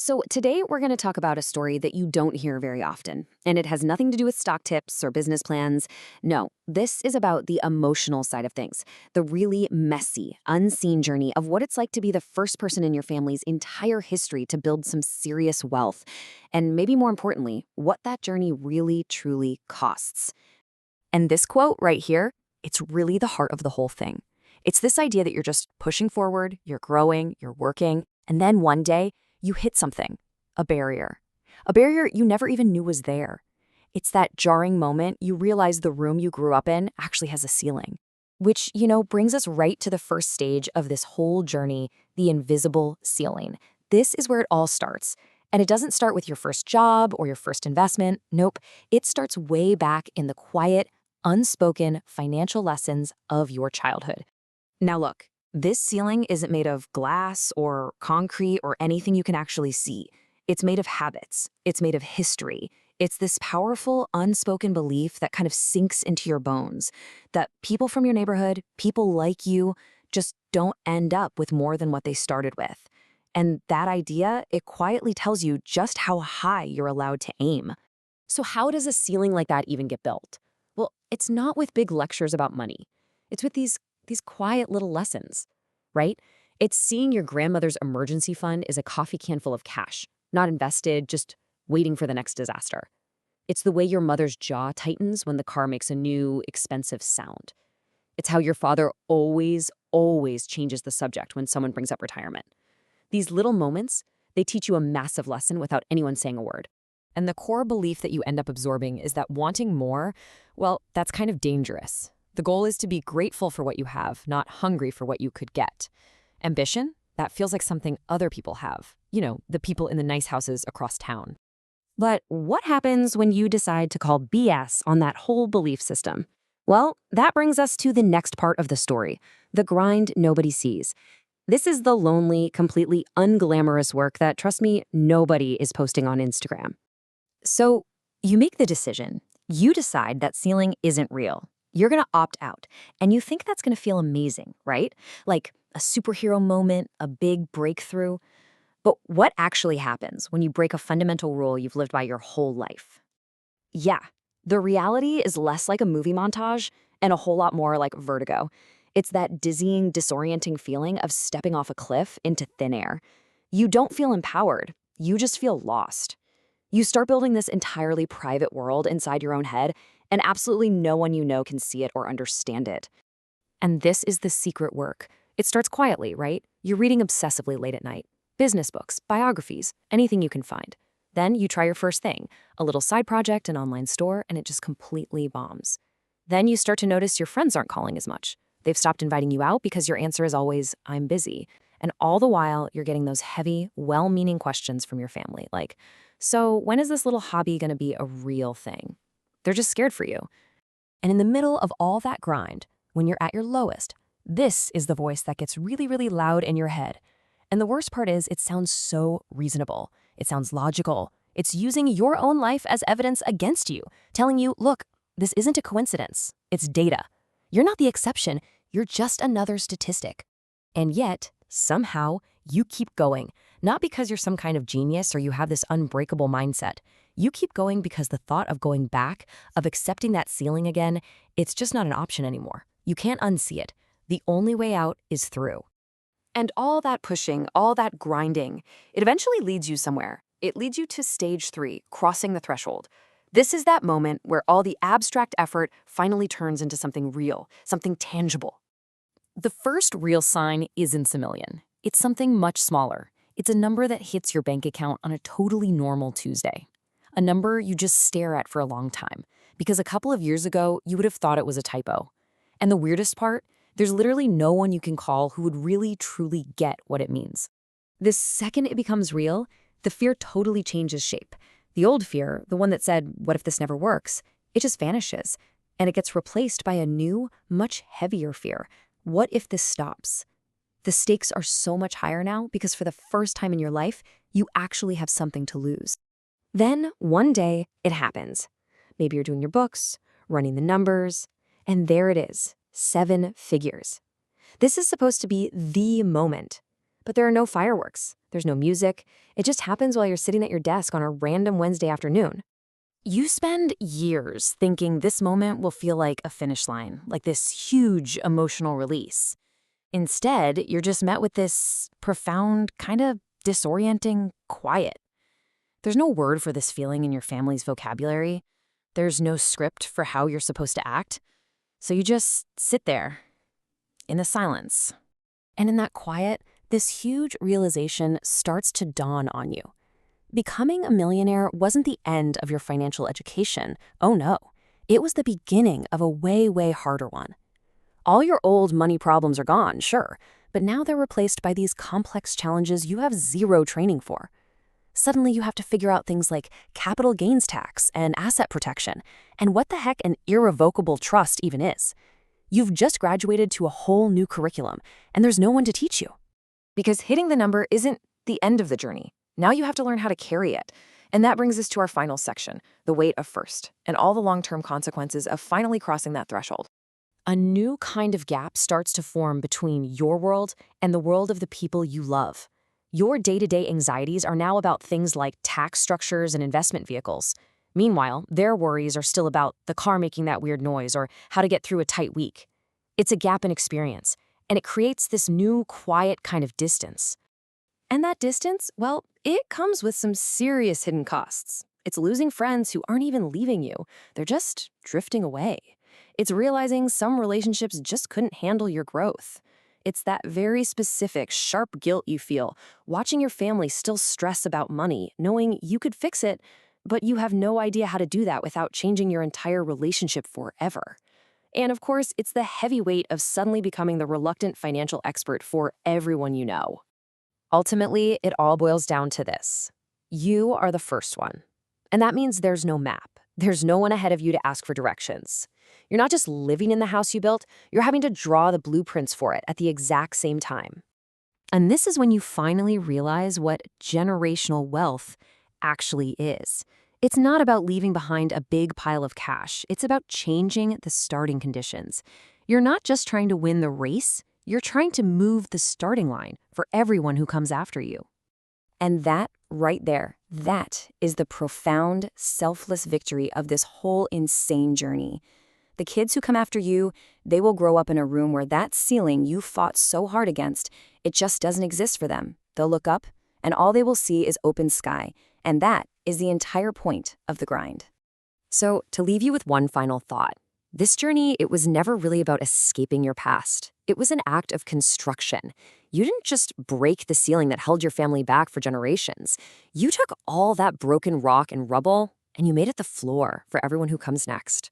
So, today we're going to talk about a story that you don't hear very often, and it has nothing to do with stock tips or business plans. No, this is about the emotional side of things, the really messy, unseen journey of what it's like to be the first person in your family's entire history to build some serious wealth. And maybe more importantly, what that journey really, truly costs. And this quote right here, it's really the heart of the whole thing. It's this idea that you're just pushing forward, you're growing, you're working, and then one day, you hit something, a barrier. A barrier you never even knew was there. It's that jarring moment you realize the room you grew up in actually has a ceiling. Which, brings us right to the first stage of this whole journey, the invisible ceiling. This is where it all starts. And it doesn't start with your first job or your first investment. Nope. It starts way back in the quiet, unspoken financial lessons of your childhood. Now look, this ceiling isn't made of glass or concrete or anything you can actually see. It's made of habits. It's made of history. It's this powerful, unspoken belief that kind of sinks into your bones, that people from your neighborhood, people like you, just don't end up with more than what they started with. And that idea, it quietly tells you just how high you're allowed to aim. So how does a ceiling like that even get built? Well, it's not with big lectures about money. It's with these quiet little lessons, right? It's seeing your grandmother's emergency fund is a coffee can full of cash, not invested, just waiting for the next disaster. It's the way your mother's jaw tightens when the car makes a new, expensive sound. It's how your father always changes the subject when someone brings up retirement. These little moments, they teach you a massive lesson without anyone saying a word. And the core belief that you end up absorbing is that wanting more, well, that's kind of dangerous. The goal is to be grateful for what you have, not hungry for what you could get. Ambition? That feels like something other people have. The people in the nice houses across town. But what happens when you decide to call BS on that whole belief system? Well, that brings us to the next part of the story, the grind nobody sees. This is the lonely, completely unglamorous work that, trust me, nobody is posting on Instagram. So you make the decision. You decide that ceiling isn't real. You're going to opt out, and you think that's going to feel amazing, right? Like a superhero moment, a big breakthrough. But what actually happens when you break a fundamental rule you've lived by your whole life? Yeah, the reality is less like a movie montage and a whole lot more like vertigo. It's that dizzying, disorienting feeling of stepping off a cliff into thin air. You don't feel empowered. You just feel lost. You start building this entirely private world inside your own head, and absolutely no one you know can see it or understand it. And this is the secret work. It starts quietly, right? You're reading obsessively late at night. Business books, biographies, anything you can find. Then you try your first thing, a little side project, an online store, and it just completely bombs. Then you start to notice your friends aren't calling as much. They've stopped inviting you out because your answer is always, I'm busy. And all the while, you're getting those heavy, well-meaning questions from your family, like, so when is this little hobby going to be a real thing? They're just scared for you. And in the middle of all that grind, when you're at your lowest, this is the voice that gets really, really loud in your head. And the worst part is it sounds so reasonable. It sounds logical. It's using your own life as evidence against you, telling you, look, this isn't a coincidence. It's data. You're not the exception. You're just another statistic. And yet, somehow, you keep going. Not because you're some kind of genius or you have this unbreakable mindset. You keep going because the thought of going back, of accepting that ceiling again, it's just not an option anymore. You can't unsee it. The only way out is through. And all that pushing, all that grinding, it eventually leads you somewhere. It leads you to stage 3, crossing the threshold. This is that moment where all the abstract effort finally turns into something real, something tangible. The first real sign isn't a million. It's something much smaller. It's a number that hits your bank account on a totally normal Tuesday. A number you just stare at for a long time, because a couple of years ago, you would have thought it was a typo. And the weirdest part, there's literally no one you can call who would really, truly get what it means. The second it becomes real, the fear totally changes shape. The old fear, the one that said, what if this never works? It just vanishes, and it gets replaced by a new, much heavier fear. What if this stops? The stakes are so much higher now because for the first time in your life, you actually have something to lose. Then, one day, it happens. Maybe you're doing your books, running the numbers, and there it is, 7 figures. This is supposed to be the moment. But there are no fireworks. There's no music. It just happens while you're sitting at your desk on a random Wednesday afternoon. You spend years thinking this moment will feel like a finish line, like this huge emotional release. Instead, you're just met with this profound, kind of disorienting quiet. There's no word for this feeling in your family's vocabulary. There's no script for how you're supposed to act. So you just sit there in the silence. And in that quiet, this huge realization starts to dawn on you. Becoming a millionaire wasn't the end of your financial education. Oh no, it was the beginning of a way, way harder one. All your old money problems are gone, sure, but now they're replaced by these complex challenges you have zero training for. Suddenly you have to figure out things like capital gains tax and asset protection, and what the heck an irrevocable trust even is. You've just graduated to a whole new curriculum, and there's no one to teach you. Because hitting the number isn't the end of the journey. Now you have to learn how to carry it. And that brings us to our final section, the weight of first, and all the long-term consequences of finally crossing that threshold. A new kind of gap starts to form between your world and the world of the people you love. Your day-to-day anxieties are now about things like tax structures and investment vehicles. Meanwhile, their worries are still about the car making that weird noise or how to get through a tight week. It's a gap in experience, and it creates this new, quiet kind of distance. And that distance, well, it comes with some serious hidden costs. It's losing friends who aren't even leaving you. They're just drifting away. It's realizing some relationships just couldn't handle your growth. It's that very specific, sharp guilt you feel, watching your family still stress about money, knowing you could fix it, but you have no idea how to do that without changing your entire relationship forever. And of course, it's the heavy weight of suddenly becoming the reluctant financial expert for everyone you know. Ultimately, it all boils down to this. You are the first one. And that means there's no map. There's no one ahead of you to ask for directions. You're not just living in the house you built, you're having to draw the blueprints for it at the exact same time. And this is when you finally realize what generational wealth actually is. It's not about leaving behind a big pile of cash. It's about changing the starting conditions. You're not just trying to win the race, you're trying to move the starting line for everyone who comes after you. And that right there, that is the profound, selfless victory of this whole insane journey. The kids who come after you, they will grow up in a room where that ceiling you fought so hard against, it just doesn't exist for them. They'll look up, and all they will see is open sky, and that is the entire point of the grind. So, to leave you with one final thought, this journey, it was never really about escaping your past. It was an act of construction. You didn't just break the ceiling that held your family back for generations. You took all that broken rock and rubble, and you made it the floor for everyone who comes next.